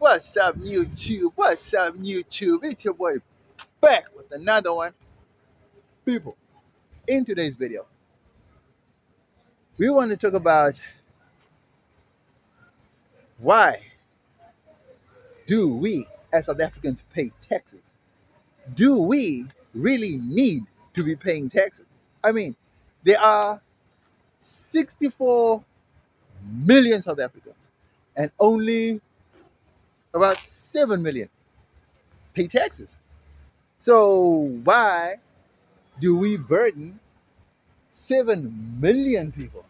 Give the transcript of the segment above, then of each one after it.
What's up, YouTube? What's up, YouTube? It's your boy back with another one. People, in today's video, we want to talk about why do we as South Africans pay taxes? Do we really need to be paying taxes? I mean, there are 64 million South Africans and only about 7 million pay taxes. So why do we burden 7 million people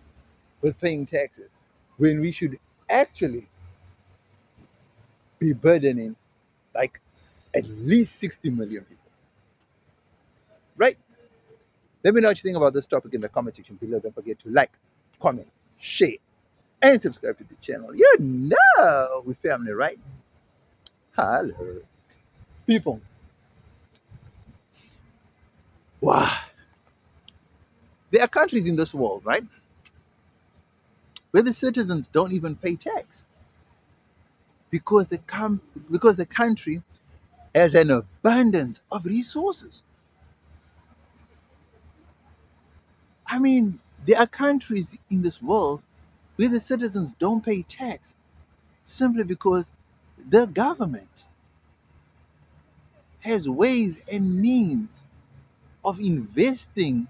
with paying taxes when we should actually be burdening like at least 60 million people, right? Let me know what you think about this topic in the comment section below. Don't forget to like, comment, share, and subscribe to the channel. You know we're family, right? Hello. People, wow. There are countries in this world, right, where the citizens don't even pay tax because because the country has an abundance of resources. I mean, there are countries in this world where the citizens don't pay tax simply because the government has ways and means of investing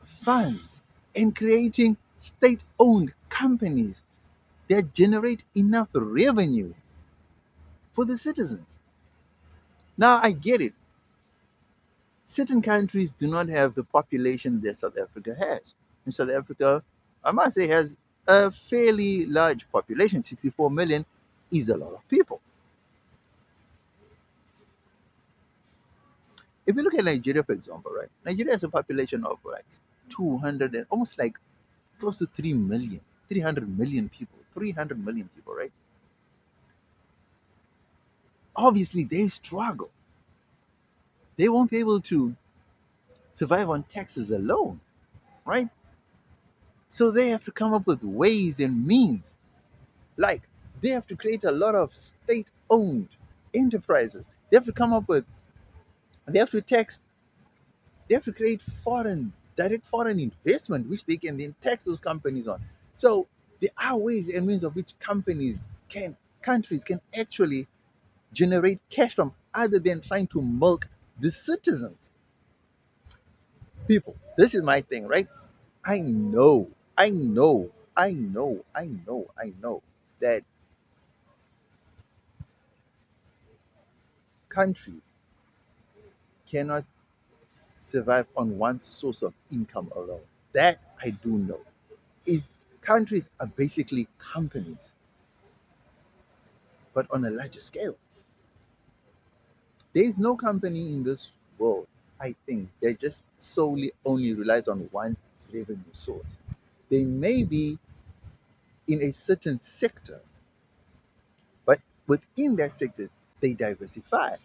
funds and creating state owned companies that generate enough revenue for the citizens. Now, I get it. Certain countries do not have the population that South Africa has. And South Africa, I must say, has a fairly large population. 64 million is a lot of people. If you look at Nigeria, for example, right? Nigeria has a population of like 200 and almost like close to 3 million, 300 million people, 300 million people, right? Obviously, they struggle. They won't be able to survive on taxes alone, right? So they have to come up with ways and means. Like, they have to create a lot of state owned enterprises. They have to come up with, they have to tax, they have to create direct foreign investment, which they can then tax those companies on. So there are ways and means of which countries can actually generate cash from other than trying to milk the citizens. People, this is my thing, right? I know, I know that countries cannot survive on one source of income alone. That I do know. It's countries are basically companies, but on a larger scale. There is no company in this world, I think, that just solely only relies on one revenue source. They may be in a certain sector, but within that sector, they diversify.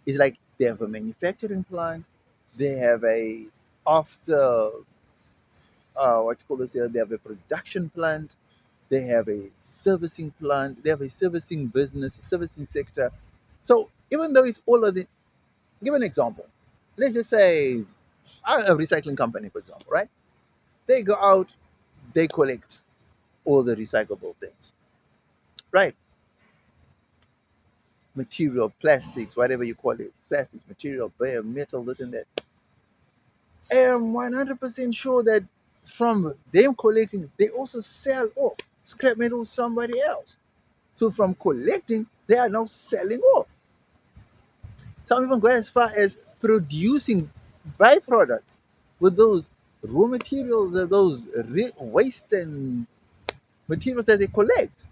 It's like they have a manufacturing plant, they have a after what you call this here, they have a production plant, they have a servicing plant, they have a servicing business, a servicing sector. So even though it's all of the, give an example. Let's just say a recycling company, for example, right? They go out, they collect all the recyclable things, right? Material, plastics, whatever you call it, plastics, material, bare, metal, this and that. I am 100% sure that from them collecting, they also sell off scrap metal to somebody else. So from collecting, they are now selling off. Some even go as far as producing byproducts with those raw materials, those waste and materials that they collect.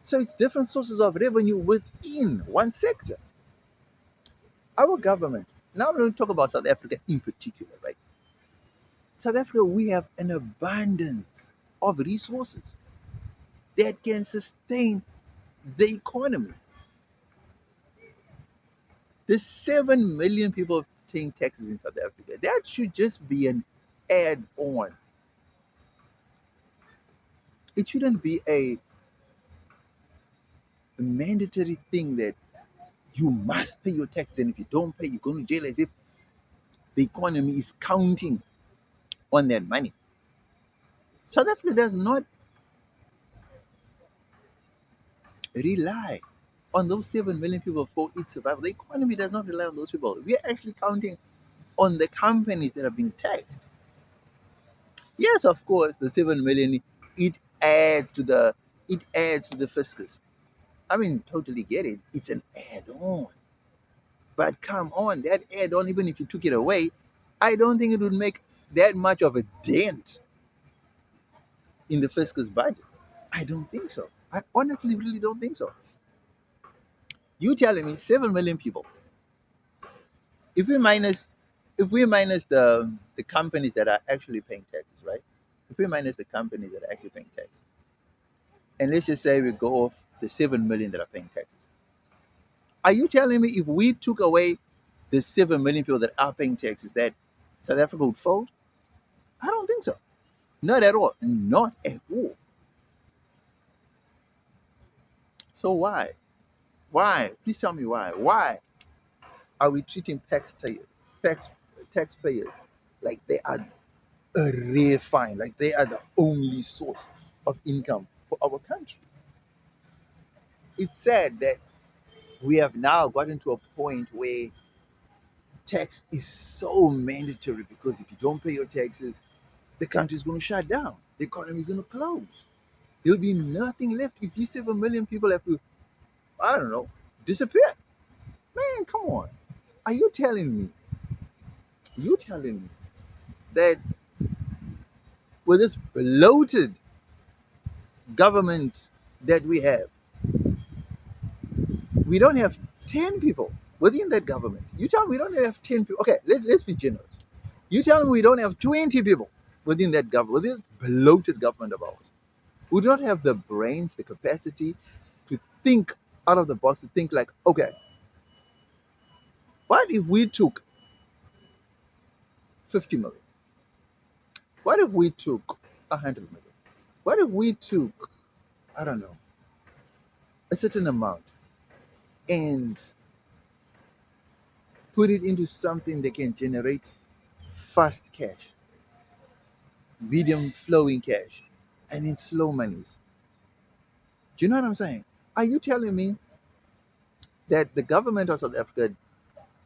So it's different sources of revenue within one sector. Our government, now I'm going to talk about South Africa in particular, right? South Africa, we have an abundance of resources that can sustain the economy. There's 7 million people paying taxes in South Africa. That should just be an add on. It shouldn't be a a mandatory thing that you must pay your taxes, and if you don't pay, you're going to jail, as if the economy is counting on that money. South Africa does not rely on those 7 million people for its survival. The economy does not rely on those people. We are actually counting on the companies that are being taxed. Yes, of course, the 7 million, it adds to the fiscus. I mean, totally get it. It's an add-on. But come on, that add-on, even if you took it away, I don't think it would make that much of a dent in the fiscus budget. I don't think so. I honestly really don't think so. You telling me 7 million people, if we minus the companies that are actually paying taxes, right? If we minus the companies that are actually paying taxes, and let's just say we go off the 7 million that are paying taxes, are you telling me if we took away the 7 million people that are paying taxes, that South Africa would fold? I don't think so. Not at all. Not at all. So why? Why? Please tell me why. Why are we treating tax, taxpayers like they are a rare find, like they are the only source of income for our country? It's sad that we have now gotten to a point where tax is so mandatory, because if you don't pay your taxes, the country is going to shut down. The economy is going to close. There'll be nothing left if these 7 million people have to, I don't know, disappear. Man, come on. Are you telling me that with this bloated government that we don't have 10 people within that government? You tell me we don't have 10 people. Okay, let's be generous. You tell me we don't have 20 people within that government, within this bloated government of ours. We do not have the brains, the capacity to think out of the box, to think like, okay, what if we took 50 million? What if we took 100 million? What if we took, I don't know, a certain amount and put it into something that can generate fast cash, medium flowing cash, and in slow monies? Do you know what I'm saying? Are you telling me that the government of South Africa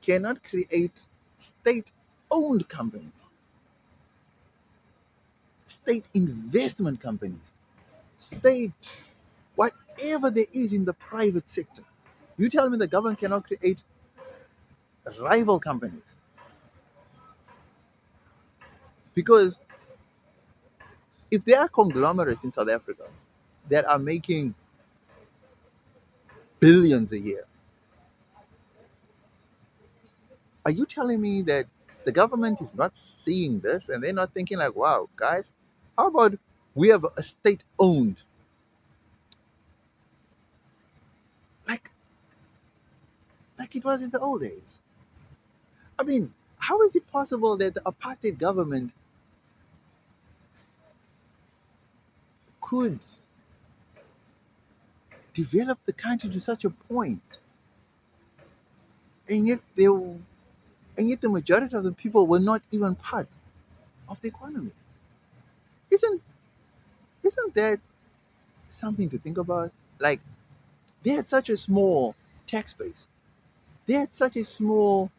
cannot create state owned companies, state investment companies, state whatever there is in the private sector? You tell me the government cannot create rival companies? Because if there are conglomerates in South Africa that are making billions a year, are you telling me that the government is not seeing this and they're not thinking like, wow, guys, how about we have a state owned, like it was in the old days? I mean, how is it possible that the apartheid government could develop the country to such a point, and yet the majority of the people were not even part of the economy? Isn't isn't that something to think about? Like, they had such a small tax base. They had such a small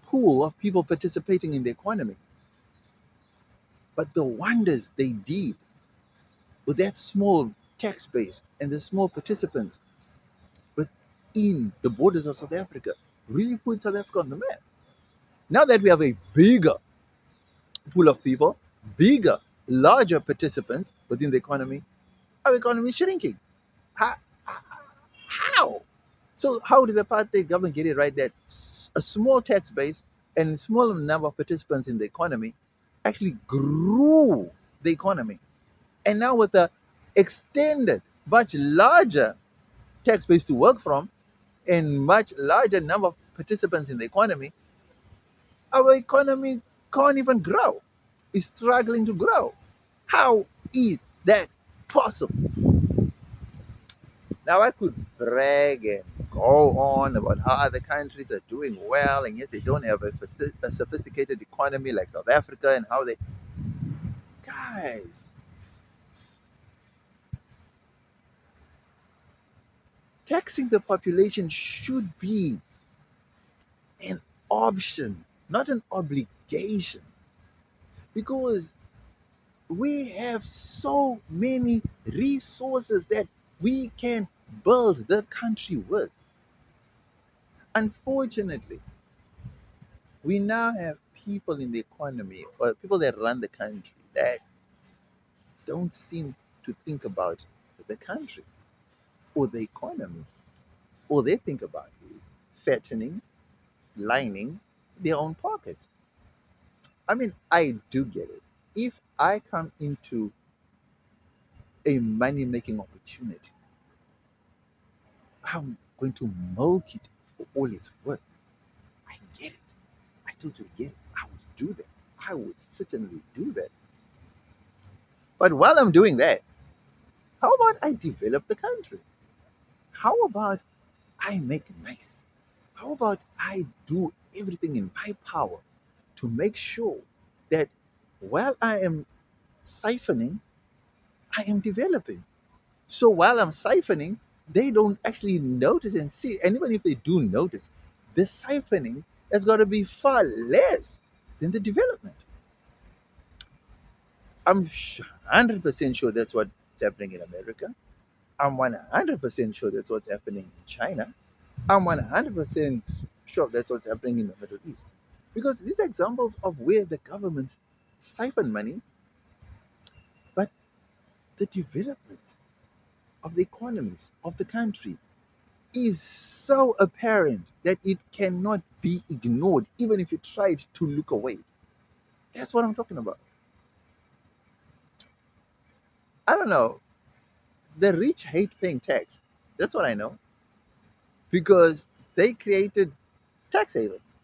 pool of people participating in the economy. But the wonders they did with that small tax base and the small participants within the borders of South Africa really put South Africa on the map. Now that we have a bigger pool of people, bigger, larger participants within the economy, our economy is shrinking. How? How? So how did the apartheid government get it right that a small tax base and a small number of participants in the economy actually grew the economy? And now with a extended, much larger tax base to work from and much larger number of participants in the economy, our economy can't even grow. It's struggling to grow. How is that possible? Now I could brag and go on about how other countries are doing well and yet they don't have a sophisticated economy like South Africa and how they guys, taxing the population should be an option, not an obligation, because we have so many resources that we can build the country with. Unfortunately, we now have people in the economy or people that run the country that don't seem to think about the country or the economy. All they think about is fattening, lining their own pockets. I mean, I do get it. If I come into a money making opportunity, I'm going to milk it for all it's worth. I get it. I totally get it. I would do that. I would certainly do that. But while I'm doing that, how about I develop the country? How about I make nice? How about I do everything in my power to make sure that while I am siphoning, I am developing? So while I'm siphoning, they don't actually notice and see. And even if they do notice, the siphoning has got to be far less than the development. I'm 100% sure that's what's happening in America. I'm 100% sure that's what's happening in China. I'm 100% sure that's what's happening in the Middle East. Because these are examples of where the governments siphon money, but the development of the economies of the country is so apparent that it cannot be ignored, even if you tried to look away. That's what I'm talking about. I don't know. The rich hate paying tax. That's what I know. Because they created tax havens,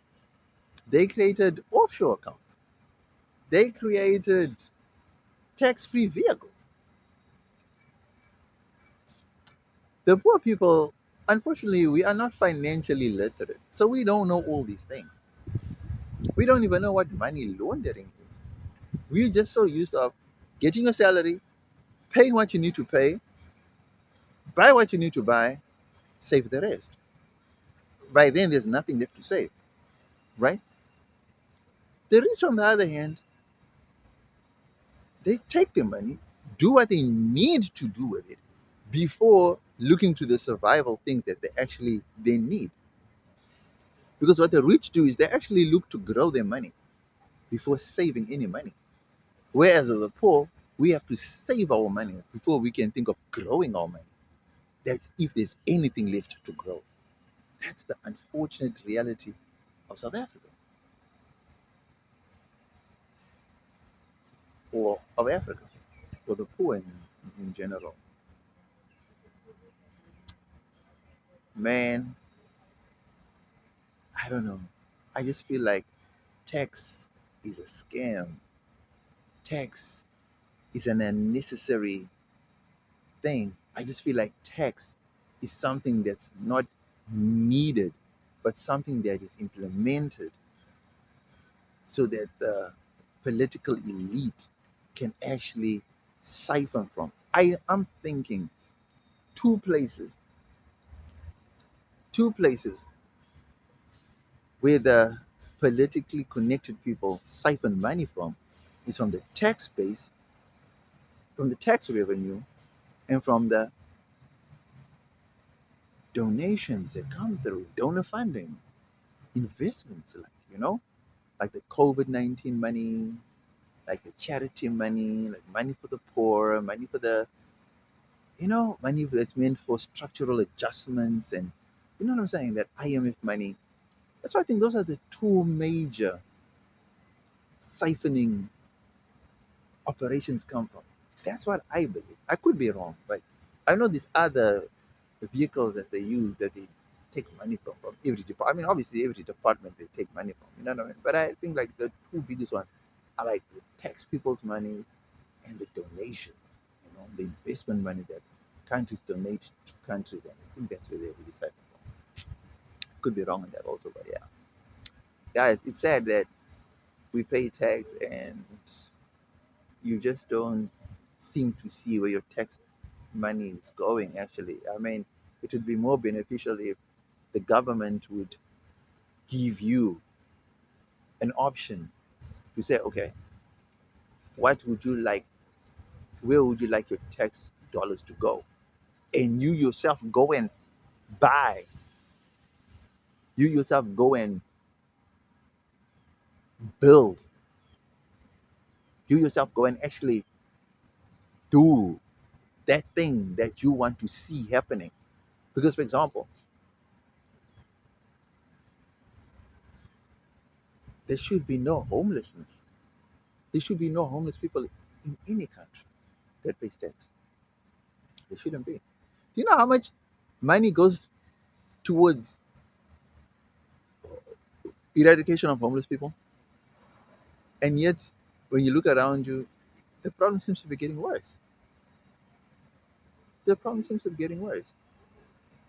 they created offshore accounts, they created tax free vehicles. The poor people, unfortunately, we are not financially literate. So we don't know all these things. We don't even know what money laundering is. We're just so used to getting a salary, paying what you need to pay, buy what you need to buy, save the rest. By then, there's nothing left to save, right? The rich, on the other hand, they take the money, do what they need to do with it before looking to the survival things that they need. Because what the rich do is they actually look to grow their money before saving any money. Whereas as the poor, we have to save our money before we can think of growing our money. That's if there's anything left to grow. That's the unfortunate reality of South Africa or of Africa or the poor in general. Man, I don't know. I just feel like tax is a scam. Tax is an unnecessary thing. I just feel like tax is something that's not needed, but something that is implemented so that the political elite can actually siphon from. I am thinking two places, two places where the politically connected people siphon money from is from the tax base, from the tax revenue, and from the donations that come through, donor funding, investments, like the COVID-19 money, like the charity money, like money for the poor, money for the, money that's meant for structural adjustments and, you know what I'm saying, that IMF money. That's why I think those are the two major siphoning operations come from. That's what I believe. I could be wrong, but I know these other vehicles that they use that they take money from every department. I mean, obviously every department they take money from. You know what I mean? But I think like the two biggest ones are like the tax people's money and the donations. The investment money that countries donate to countries, and I think that's where they really decide. Could be wrong on that also, but yeah, guys, it's sad that we pay tax and you just don't seem to see where your tax money is going. Actually, I mean, it would be more beneficial if the government would give you an option to say, okay, what would you like? Where would you like your tax dollars to go? And you yourself go and buy. You yourself go and build. You yourself go and actually do that thing that you want to see happening. Because, for example, there should be no homelessness. There should be no homeless people in any country that pays tax. There shouldn't be. Do you know how much money goes towards eradication of homeless people? And yet, when you look around you, the problem seems to be getting worse. The problem seems to be getting worse.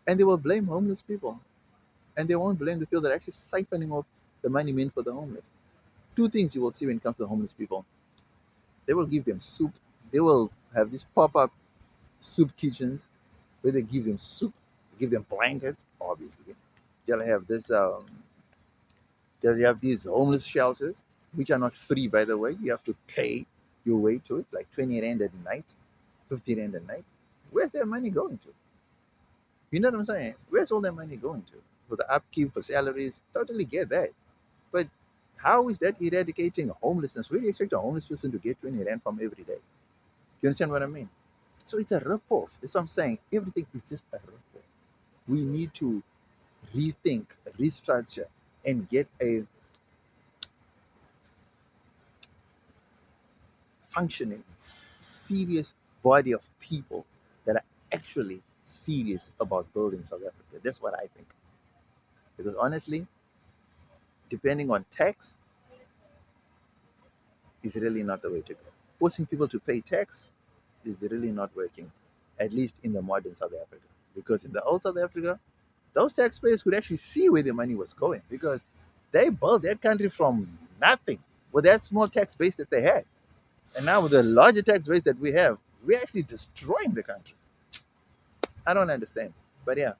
And they will blame homeless people. And they won't blame the people that are actually siphoning off the money meant for the homeless. Two things you will see when it comes to homeless people. They will give them soup. They will have these pop-up soup kitchens where they give them soup, give them blankets, obviously. They'll have this they'll have these homeless shelters, which are not free by the way. You have to pay your way to it, like 20 rand a night, 50 rand a night. Where's their money going to? You know what I'm saying? Where's all that money going to? For the upkeep, for salaries, totally get that. But how is that eradicating homelessness? Where do you expect a homeless person to get 20 rand from every day? You understand what I mean? So it's a rip-off. That's what I'm saying. Everything is just a rip-off. We need to rethink, restructure, and get a functioning, serious body of people that are actually serious about building South Africa. That's what I think. Because honestly, depending on tax is really not the way to go. Forcing people to pay tax is really not working, at least in the modern South Africa. Because in the old South Africa, those taxpayers could actually see where the money was going because they built that country from nothing with that small tax base that they had. And now with the larger tax base that we have, we're actually destroying the country. I don't understand. But yeah,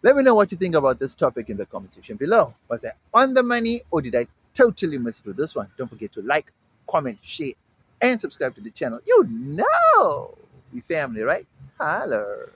let me know what you think about this topic in the comment section below. Was I on the money or did I totally miss it with this one? Don't forget to like, comment, share, and subscribe to the channel. You know, we family, right? Holler.